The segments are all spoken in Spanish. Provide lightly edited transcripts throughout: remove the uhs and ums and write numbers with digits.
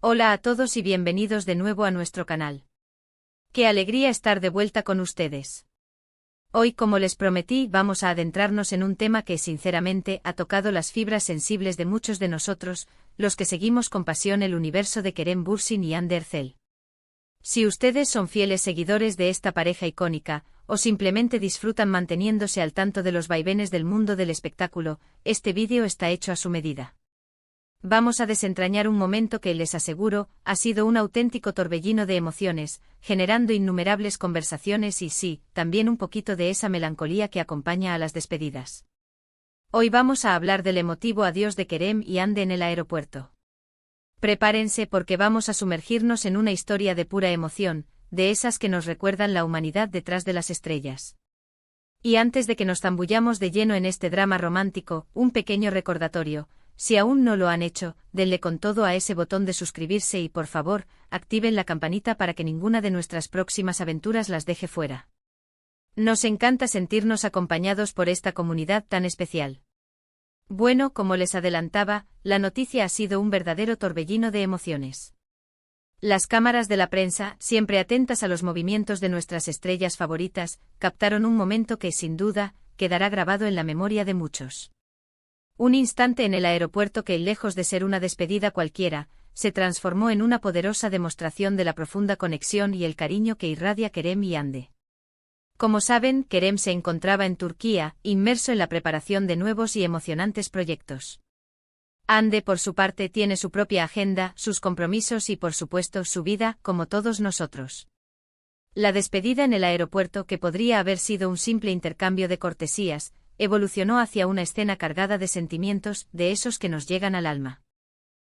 Hola a todos y bienvenidos de nuevo a nuestro canal. Qué alegría estar de vuelta con ustedes. Hoy, como les prometí, vamos a adentrarnos en un tema que, sinceramente, ha tocado las fibras sensibles de muchos de nosotros, los que seguimos con pasión el universo de Kerem Bürsin y Hande Erçel. Si ustedes son fieles seguidores de esta pareja icónica, o simplemente disfrutan manteniéndose al tanto de los vaivenes del mundo del espectáculo, este vídeo está hecho a su medida. Vamos a desentrañar un momento que, les aseguro, ha sido un auténtico torbellino de emociones, generando innumerables conversaciones y sí, también un poquito de esa melancolía que acompaña a las despedidas. Hoy vamos a hablar del emotivo adiós de Kerem y Hande en el aeropuerto. Prepárense porque vamos a sumergirnos en una historia de pura emoción, de esas que nos recuerdan la humanidad detrás de las estrellas. Y antes de que nos zambullamos de lleno en este drama romántico, un pequeño recordatorio. Si aún no lo han hecho, denle con todo a ese botón de suscribirse y por favor, activen la campanita para que ninguna de nuestras próximas aventuras las deje fuera. Nos encanta sentirnos acompañados por esta comunidad tan especial. Bueno, como les adelantaba, la noticia ha sido un verdadero torbellino de emociones. Las cámaras de la prensa, siempre atentas a los movimientos de nuestras estrellas favoritas, captaron un momento que, sin duda, quedará grabado en la memoria de muchos. Un instante en el aeropuerto que, lejos de ser una despedida cualquiera, se transformó en una poderosa demostración de la profunda conexión y el cariño que irradia Kerem y Hande. Como saben, Kerem se encontraba en Turquía, inmerso en la preparación de nuevos y emocionantes proyectos. Hande, por su parte, tiene su propia agenda, sus compromisos y, por supuesto, su vida, como todos nosotros. La despedida en el aeropuerto, que podría haber sido un simple intercambio de cortesías, evolucionó hacia una escena cargada de sentimientos, de esos que nos llegan al alma.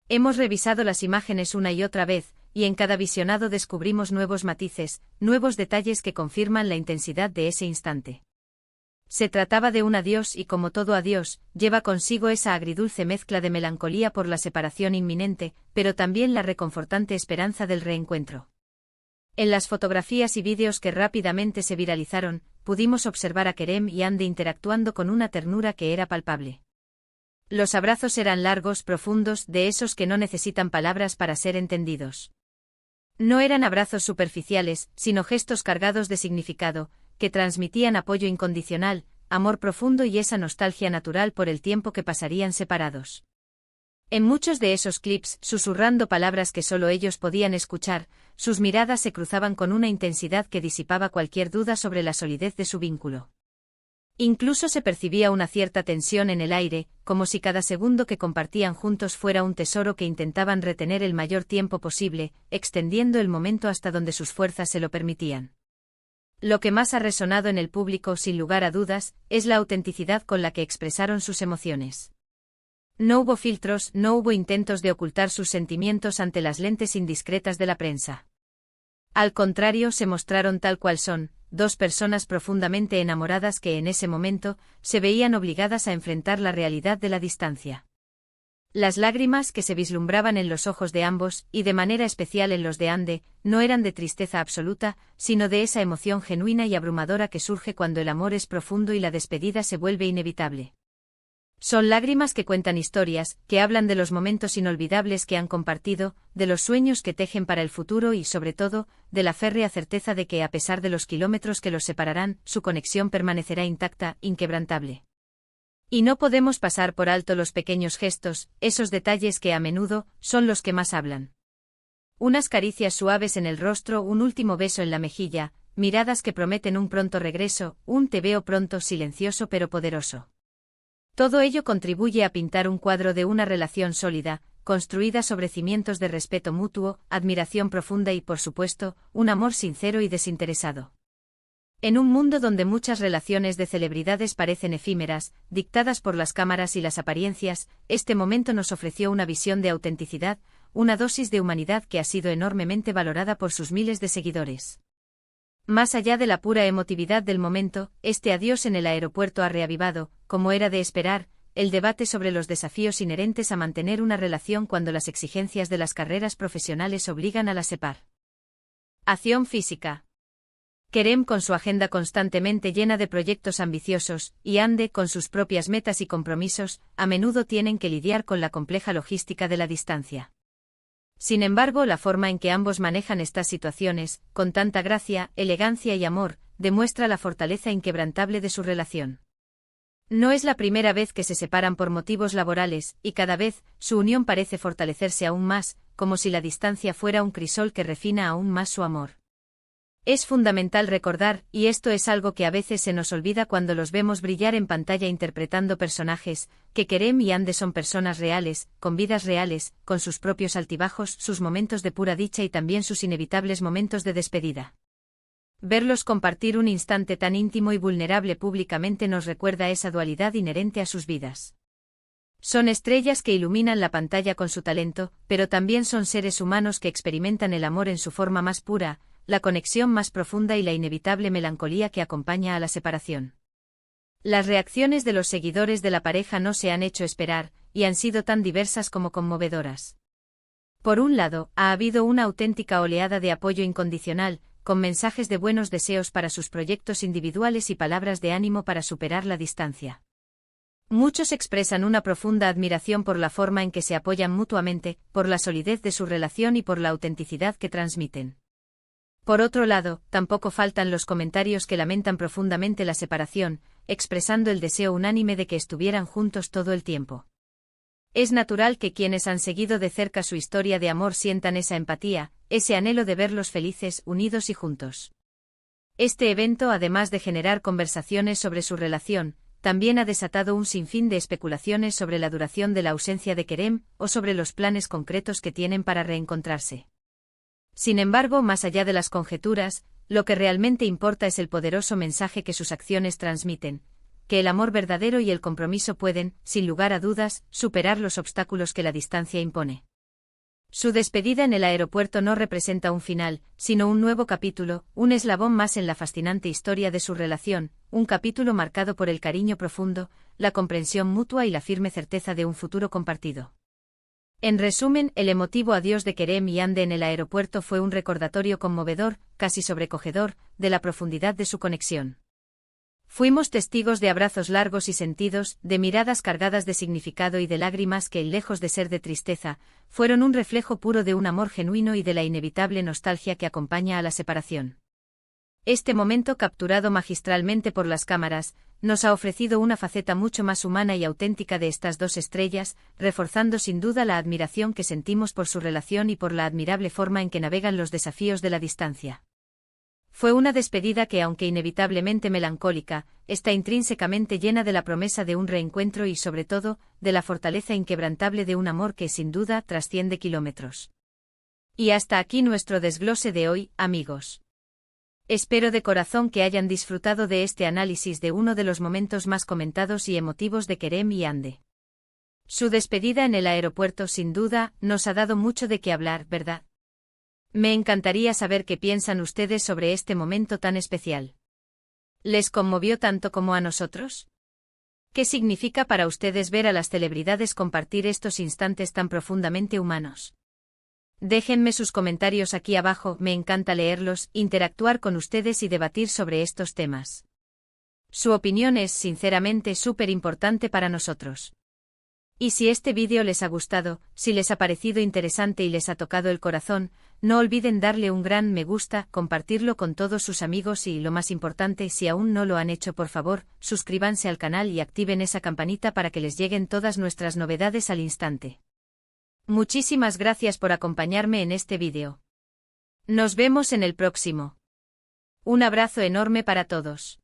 Hemos revisado las imágenes una y otra vez, y en cada visionado descubrimos nuevos matices, nuevos detalles que confirman la intensidad de ese instante. Se trataba de un adiós y, como todo adiós, lleva consigo esa agridulce mezcla de melancolía por la separación inminente, pero también la reconfortante esperanza del reencuentro. En las fotografías y vídeos que rápidamente se viralizaron, pudimos observar a Kerem y Hande interactuando con una ternura que era palpable. Los abrazos eran largos, profundos, de esos que no necesitan palabras para ser entendidos. No eran abrazos superficiales, sino gestos cargados de significado, que transmitían apoyo incondicional, amor profundo y esa nostalgia natural por el tiempo que pasarían separados. En muchos de esos clips, susurrando palabras que solo ellos podían escuchar, sus miradas se cruzaban con una intensidad que disipaba cualquier duda sobre la solidez de su vínculo. Incluso se percibía una cierta tensión en el aire, como si cada segundo que compartían juntos fuera un tesoro que intentaban retener el mayor tiempo posible, extendiendo el momento hasta donde sus fuerzas se lo permitían. Lo que más ha resonado en el público, sin lugar a dudas, es la autenticidad con la que expresaron sus emociones. No hubo filtros, no hubo intentos de ocultar sus sentimientos ante las lentes indiscretas de la prensa. Al contrario, se mostraron tal cual son, dos personas profundamente enamoradas que en ese momento se veían obligadas a enfrentar la realidad de la distancia. Las lágrimas que se vislumbraban en los ojos de ambos, y de manera especial en los de Hande, no eran de tristeza absoluta, sino de esa emoción genuina y abrumadora que surge cuando el amor es profundo y la despedida se vuelve inevitable. Son lágrimas que cuentan historias, que hablan de los momentos inolvidables que han compartido, de los sueños que tejen para el futuro y, sobre todo, de la férrea certeza de que, a pesar de los kilómetros que los separarán, su conexión permanecerá intacta, inquebrantable. Y no podemos pasar por alto los pequeños gestos, esos detalles que a menudo son los que más hablan. Unas caricias suaves en el rostro, un último beso en la mejilla, miradas que prometen un pronto regreso, un te veo pronto silencioso pero poderoso. Todo ello contribuye a pintar un cuadro de una relación sólida, construida sobre cimientos de respeto mutuo, admiración profunda y, por supuesto, un amor sincero y desinteresado. En un mundo donde muchas relaciones de celebridades parecen efímeras, dictadas por las cámaras y las apariencias, este momento nos ofreció una visión de autenticidad, una dosis de humanidad que ha sido enormemente valorada por sus miles de seguidores. Más allá de la pura emotividad del momento, este adiós en el aeropuerto ha reavivado, como era de esperar, el debate sobre los desafíos inherentes a mantener una relación cuando las exigencias de las carreras profesionales obligan a la separación física. Kerem, con su agenda constantemente llena de proyectos ambiciosos, y Hande, con sus propias metas y compromisos, a menudo tienen que lidiar con la compleja logística de la distancia. Sin embargo, la forma en que ambos manejan estas situaciones, con tanta gracia, elegancia y amor, demuestra la fortaleza inquebrantable de su relación. No es la primera vez que se separan por motivos laborales, y cada vez, su unión parece fortalecerse aún más, como si la distancia fuera un crisol que refina aún más su amor. Es fundamental recordar, y esto es algo que a veces se nos olvida cuando los vemos brillar en pantalla interpretando personajes, que Kerem y Ande son personas reales, con vidas reales, con sus propios altibajos, sus momentos de pura dicha y también sus inevitables momentos de despedida. Verlos compartir un instante tan íntimo y vulnerable públicamente nos recuerda esa dualidad inherente a sus vidas. Son estrellas que iluminan la pantalla con su talento, pero también son seres humanos que experimentan el amor en su forma más pura, la conexión más profunda y la inevitable melancolía que acompaña a la separación. Las reacciones de los seguidores de la pareja no se han hecho esperar, y han sido tan diversas como conmovedoras. Por un lado, ha habido una auténtica oleada de apoyo incondicional, con mensajes de buenos deseos para sus proyectos individuales y palabras de ánimo para superar la distancia. Muchos expresan una profunda admiración por la forma en que se apoyan mutuamente, por la solidez de su relación y por la autenticidad que transmiten. Por otro lado, tampoco faltan los comentarios que lamentan profundamente la separación, expresando el deseo unánime de que estuvieran juntos todo el tiempo. Es natural que quienes han seguido de cerca su historia de amor sientan esa empatía, ese anhelo de verlos felices, unidos y juntos. Este evento, además de generar conversaciones sobre su relación, también ha desatado un sinfín de especulaciones sobre la duración de la ausencia de Kerem, o sobre los planes concretos que tienen para reencontrarse. Sin embargo, más allá de las conjeturas, lo que realmente importa es el poderoso mensaje que sus acciones transmiten, que el amor verdadero y el compromiso pueden, sin lugar a dudas, superar los obstáculos que la distancia impone. Su despedida en el aeropuerto no representa un final, sino un nuevo capítulo, un eslabón más en la fascinante historia de su relación, un capítulo marcado por el cariño profundo, la comprensión mutua y la firme certeza de un futuro compartido. En resumen, el emotivo adiós de Kerem y Ande en el aeropuerto fue un recordatorio conmovedor, casi sobrecogedor, de la profundidad de su conexión. Fuimos testigos de abrazos largos y sentidos, de miradas cargadas de significado y de lágrimas que, lejos de ser de tristeza, fueron un reflejo puro de un amor genuino y de la inevitable nostalgia que acompaña a la separación. Este momento, capturado magistralmente por las cámaras, nos ha ofrecido una faceta mucho más humana y auténtica de estas dos estrellas, reforzando sin duda la admiración que sentimos por su relación y por la admirable forma en que navegan los desafíos de la distancia. Fue una despedida que, aunque inevitablemente melancólica, está intrínsecamente llena de la promesa de un reencuentro y, sobre todo, de la fortaleza inquebrantable de un amor que, sin duda, trasciende kilómetros. Y hasta aquí nuestro desglose de hoy, amigos. Espero de corazón que hayan disfrutado de este análisis de uno de los momentos más comentados y emotivos de Kerem y Ande. Su despedida en el aeropuerto, sin duda, nos ha dado mucho de qué hablar, ¿verdad? Me encantaría saber qué piensan ustedes sobre este momento tan especial. ¿Les conmovió tanto como a nosotros? ¿Qué significa para ustedes ver a las celebridades compartir estos instantes tan profundamente humanos? Déjenme sus comentarios aquí abajo, me encanta leerlos, interactuar con ustedes y debatir sobre estos temas. Su opinión es, sinceramente, súper importante para nosotros. Y si este vídeo les ha gustado, si les ha parecido interesante y les ha tocado el corazón, no olviden darle un gran me gusta, compartirlo con todos sus amigos y, lo más importante, si aún no lo han hecho, por favor, suscríbanse al canal y activen esa campanita para que les lleguen todas nuestras novedades al instante. Muchísimas gracias por acompañarme en este vídeo. Nos vemos en el próximo. Un abrazo enorme para todos.